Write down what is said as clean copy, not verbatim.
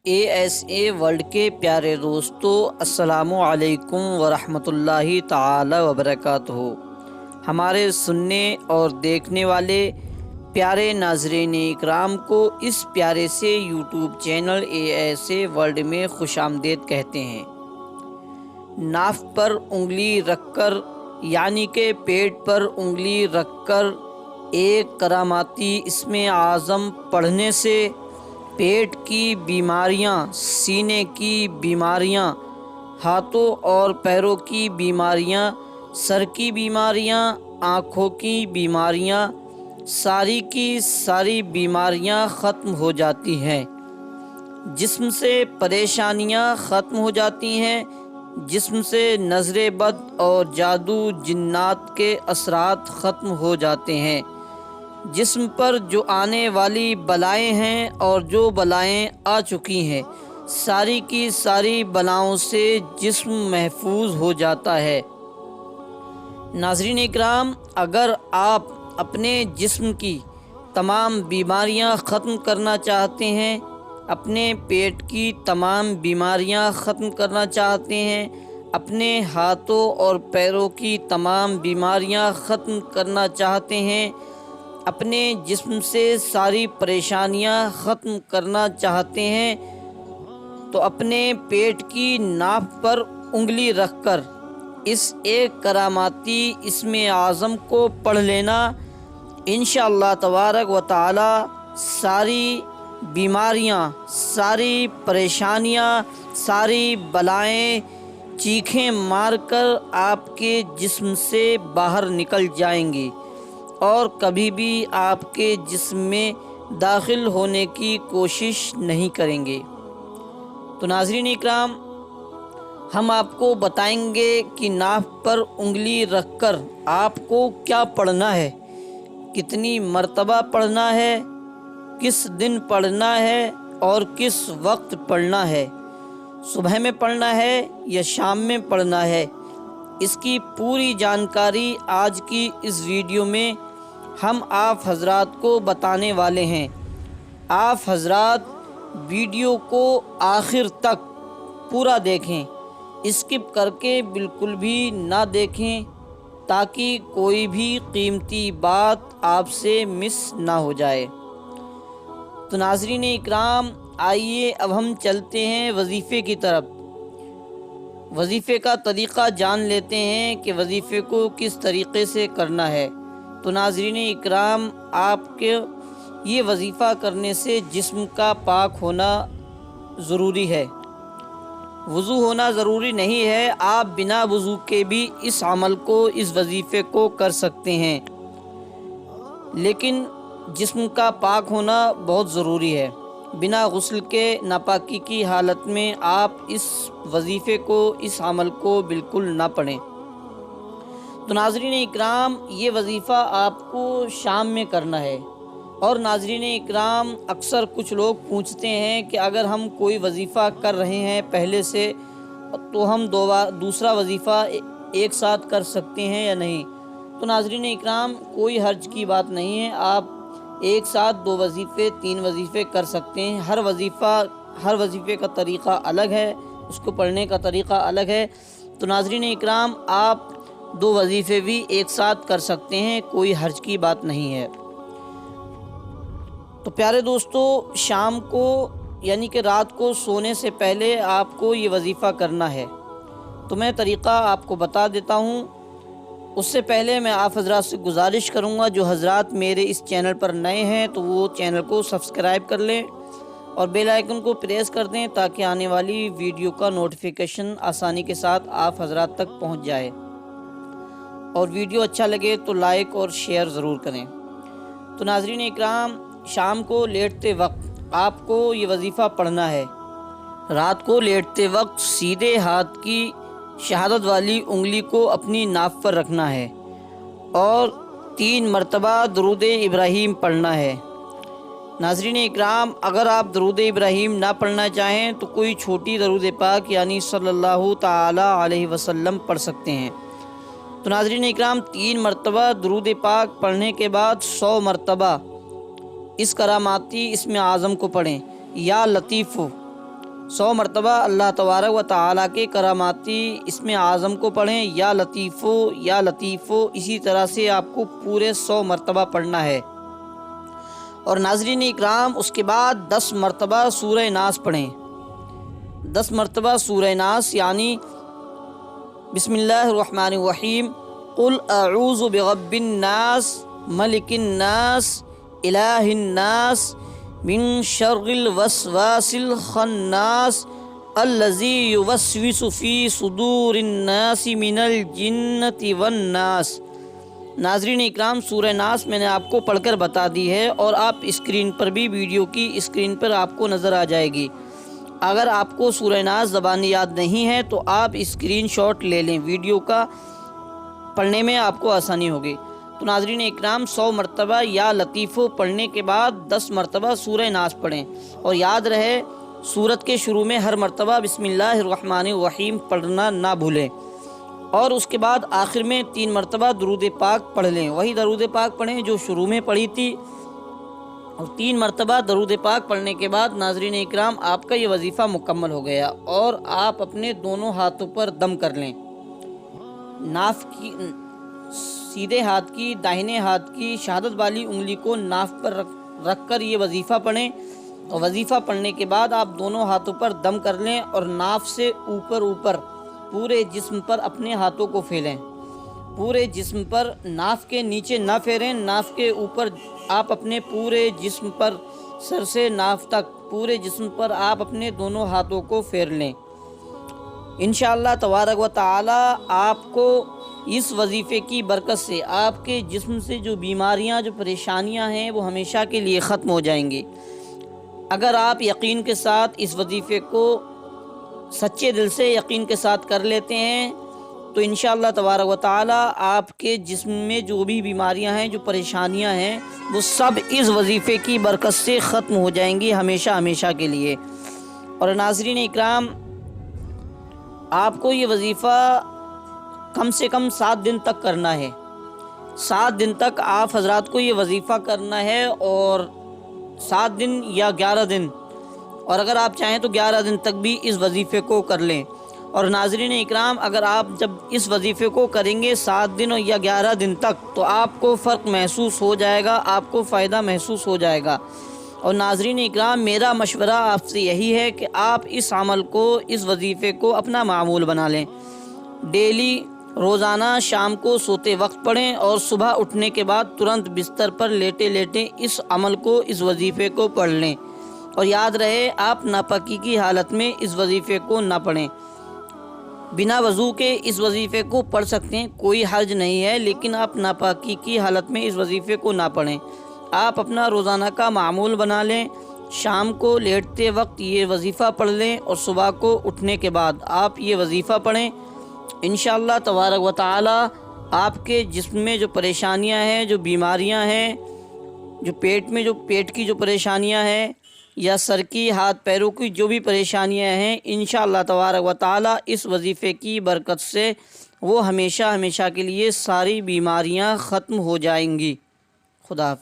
ASA world کے پیارے دوستو، السلام علیکم ورحمۃ اللہ تعالی وبرکاتہ۔ ہمارے سننے اور دیکھنے والے پیارے ناظرین اکرام کو اس پیارے سے یوٹیوب چینل ASA ورلڈ میں خوش آمدید کہتے ہیں۔ ناف پر انگلی رکھ کر یعنی کہ پیٹ پر انگلی رکھ کر ایک کراماتی اسم اعظم پڑھنے سے پیٹ کی بیماریاں، سینے کی بیماریاں، ہاتھوں اور پیروں کی بیماریاں، سر کی بیماریاں، آنکھوں کی بیماریاں، ساری کی ساری بیماریاں ختم ہو جاتی ہیں۔ جسم سے پریشانیاں ختم ہو جاتی ہیں، جسم سے نظر بد اور جادو جنات کے اثرات ختم ہو جاتے ہیں۔ جسم پر جو آنے والی بلائیں ہیں اور جو بلائیں آ چکی ہیں، ساری کی ساری بلاؤں سے جسم محفوظ ہو جاتا ہے۔ ناظرین اکرام، اگر آپ اپنے جسم کی تمام بیماریاں ختم کرنا چاہتے ہیں، اپنے پیٹ کی تمام بیماریاں ختم کرنا چاہتے ہیں، اپنے ہاتھوں اور پیروں کی تمام بیماریاں ختم کرنا چاہتے ہیں، اپنے جسم سے ساری پریشانیاں ختم کرنا چاہتے ہیں، تو اپنے پیٹ کی ناف پر انگلی رکھ کر اس ایک کراماتی اسم اعظم کو پڑھ لینا۔ انشاءاللہ تبارک و تعالی ساری بیماریاں، ساری پریشانیاں، ساری بلائیں چیخیں مار کر آپ کے جسم سے باہر نکل جائیں گی اور کبھی بھی آپ کے جسم میں داخل ہونے کی کوشش نہیں کریں گے۔ تو ناظرین اکرام، ہم آپ کو بتائیں گے کہ ناف پر انگلی رکھ کر آپ کو کیا پڑھنا ہے، کتنی مرتبہ پڑھنا ہے، کس دن پڑھنا ہے اور کس وقت پڑھنا ہے، صبح میں پڑھنا ہے یا شام میں پڑھنا ہے۔ اس کی پوری جانکاری آج کی اس ویڈیو میں ہم آپ حضرات کو بتانے والے ہیں۔ آپ حضرات ویڈیو کو آخر تک پورا دیکھیں، اسکپ کر کے بالکل بھی نہ دیکھیں تاکہ کوئی بھی قیمتی بات آپ سے مس نہ ہو جائے۔ تو ناظرین اکرام، آئیے اب ہم چلتے ہیں وظیفے کی طرف۔ وظیفے کا طریقہ جان لیتے ہیں کہ وظیفے کو کس طریقے سے کرنا ہے۔ تو ناظرین اکرام، آپ کے یہ وظیفہ کرنے سے جسم کا پاک ہونا ضروری ہے، وضو ہونا ضروری نہیں ہے۔ آپ بنا وضو کے بھی اس عمل کو، اس وظیفے کو کر سکتے ہیں، لیکن جسم کا پاک ہونا بہت ضروری ہے۔ بنا غسل کے ناپاکی کی حالت میں آپ اس وظیفے کو، اس عمل کو بالکل نہ پڑھیں۔ تو ناظرین اکرام، یہ وظیفہ آپ کو شام میں کرنا ہے۔ اور ناظرین اکرام، اکثر کچھ لوگ پوچھتے ہیں کہ اگر ہم کوئی وظیفہ کر رہے ہیں پہلے سے تو ہم دوسرا وظیفہ ایک ساتھ کر سکتے ہیں یا نہیں۔ تو ناظرین اکرام، کوئی حرج کی بات نہیں ہے، آپ ایک ساتھ 2 وظیفے 3 وظیفے کر سکتے ہیں۔ ہر وظیفے کا طریقہ الگ ہے، اس کو پڑھنے کا طریقہ الگ ہے۔ تو ناظرین اکرام، آپ 2 وظیفے بھی ایک ساتھ کر سکتے ہیں، کوئی حرج کی بات نہیں ہے۔ تو پیارے دوستو، شام کو یعنی کہ رات کو سونے سے پہلے آپ کو یہ وظیفہ کرنا ہے۔ تو میں طریقہ آپ کو بتا دیتا ہوں۔ اس سے پہلے میں آپ حضرات سے گزارش کروں گا، جو حضرات میرے اس چینل پر نئے ہیں تو وہ چینل کو سبسکرائب کر لیں اور بیل آئیکن کو پریس کر دیں تاکہ آنے والی ویڈیو کا نوٹیفیکیشن آسانی کے ساتھ آپ حضرات تک پہنچ جائے، اور ویڈیو اچھا لگے تو لائک اور شیئر ضرور کریں۔ تو ناظرین اکرام، شام کو لیٹتے وقت آپ کو یہ وظیفہ پڑھنا ہے۔ رات کو لیٹتے وقت سیدھے ہاتھ کی شہادت والی انگلی کو اپنی ناف پر رکھنا ہے اور 3 مرتبہ درود ابراہیم پڑھنا ہے۔ ناظرین اکرام، اگر آپ درود ابراہیم نہ پڑھنا چاہیں تو کوئی چھوٹی درود پاک یعنی صلی اللہ تعالی علیہ وسلم پڑھ سکتے ہیں۔ تو ناظرین اکرام، 3 مرتبہ درود پاک پڑھنے کے بعد 100 مرتبہ اس کراماتی اسم اعظم کو پڑھیں، یا لطیف، 100 مرتبہ اللہ تبارک و تعالیٰ کے کراماتی اسم اعظم کو پڑھیں، یا لطیفو یا لطیفو، اسی طرح سے آپ کو پورے 100 مرتبہ پڑھنا ہے۔ اور ناظرین اکرام، اس کے بعد 10 مرتبہ سورہ ناس پڑھیں۔ 10 مرتبہ سورہ ناس یعنی بسم اللہ الرحمن الرحیم، قل اعوذ برب الناس ملک الناس الہ الناس من شر الوسواس الخناس الذی یوسوس فی صدور الناس من الجنۃ والناس۔ ناظرین اکرام، سورہ ناس میں نے آپ کو پڑھ کر بتا دی ہے، اور آپ اسکرین پر بھی، ویڈیو کی اسکرین پر آپ کو نظر آ جائے گی۔ اگر آپ کو سورہ ناس زبانی یاد نہیں ہے تو آپ اسکرین شاٹ لے لیں، ویڈیو کا پڑھنے میں آپ کو آسانی ہوگی۔ تو ناظرین اکرام، 100 مرتبہ یا لطیفو پڑھنے کے بعد 10 مرتبہ سورہ ناس پڑھیں، اور یاد رہے سورت کے شروع میں ہر مرتبہ بسم اللہ الرحمن الرحیم پڑھنا نہ بھولیں، اور اس کے بعد آخر میں 3 مرتبہ درود پاک پڑھ لیں۔ وہی درود پاک پڑھیں جو شروع میں پڑھی تھی، اور 3 مرتبہ درود پاک پڑھنے کے بعد ناظرین اکرام آپ کا یہ وظیفہ مکمل ہو گیا، اور آپ اپنے دونوں ہاتھوں پر دم کر لیں۔ ناف کی سیدھے ہاتھ کی، داہنے ہاتھ کی شہادت والی انگلی کو ناف پر رکھ کر یہ وظیفہ پڑھیں، اور وظیفہ پڑھنے کے بعد آپ دونوں ہاتھوں پر دم کر لیں، اور ناف سے اوپر پورے جسم پر اپنے ہاتھوں کو پھیلیں۔ پورے جسم پر، ناف کے نیچے نہ پھیریں، ناف کے اوپر آپ اپنے پورے جسم پر، سر سے ناف تک پورے جسم پر آپ اپنے دونوں ہاتھوں کو پھیر لیں۔ انشاءاللہ تبارک و تعالی آپ کو اس وظیفے کی برکت سے آپ کے جسم سے جو بیماریاں، جو پریشانیاں ہیں، وہ ہمیشہ کے لیے ختم ہو جائیں گی۔ اگر آپ یقین کے ساتھ اس وظیفے کو سچے دل سے یقین کے ساتھ کر لیتے ہیں تو انشاءاللہ تبارک و تعالی آپ کے جسم میں جو بھی بیماریاں ہیں، جو پریشانیاں ہیں، وہ سب اس وظیفے کی برکت سے ختم ہو جائیں گی ہمیشہ کے لیے۔ اور ناظرین اکرام، آپ کو یہ وظیفہ کم سے کم 7 دن تک کرنا ہے۔ 7 دن تک آپ حضرات کو یہ وظیفہ کرنا ہے، اور 7 دن یا 11 دن، اور اگر آپ چاہیں تو 11 دن تک بھی اس وظیفے کو کر لیں۔ اور ناظرین اکرام، اگر آپ جب اس وظیفے کو کریں گے 7 دن یا 11 دن تک، تو آپ کو فرق محسوس ہو جائے گا، آپ کو فائدہ محسوس ہو جائے گا۔ اور ناظرین اکرام، میرا مشورہ آپ سے یہی ہے کہ آپ اس عمل کو، اس وظیفے کو اپنا معمول بنا لیں۔ ڈیلی، روزانہ شام کو سوتے وقت پڑھیں، اور صبح اٹھنے کے بعد ترنت بستر پر لیٹے اس عمل کو، اس وظیفے کو پڑھ لیں۔ اور یاد رہے، آپ ناپاکی کی حالت میں اس وظیفے کو نہ پڑھیں۔ بنا وضو کے اس وظیفے کو پڑھ سکتے ہیں، کوئی حرج نہیں ہے، لیکن آپ ناپاکی کی حالت میں اس وظیفے کو نہ پڑھیں۔ آپ اپنا روزانہ کا معمول بنا لیں، شام کو لیٹتے وقت یہ وظیفہ پڑھ لیں، اور صبح کو اٹھنے کے بعد آپ یہ وظیفہ پڑھیں۔ انشاءاللہ تبارک و تعالی آپ کے جسم میں جو پریشانیاں ہیں، جو بیماریاں ہیں، جو پیٹ کی جو پریشانیاں ہیں، یا سر کی، ہاتھ پیروں کی جو بھی پریشانیاں ہیں، انشاءاللہ تبارک و تعالی اس وظیفے کی برکت سے وہ ہمیشہ کے لیے ساری بیماریاں ختم ہو جائیں گی۔ خدا حافظ۔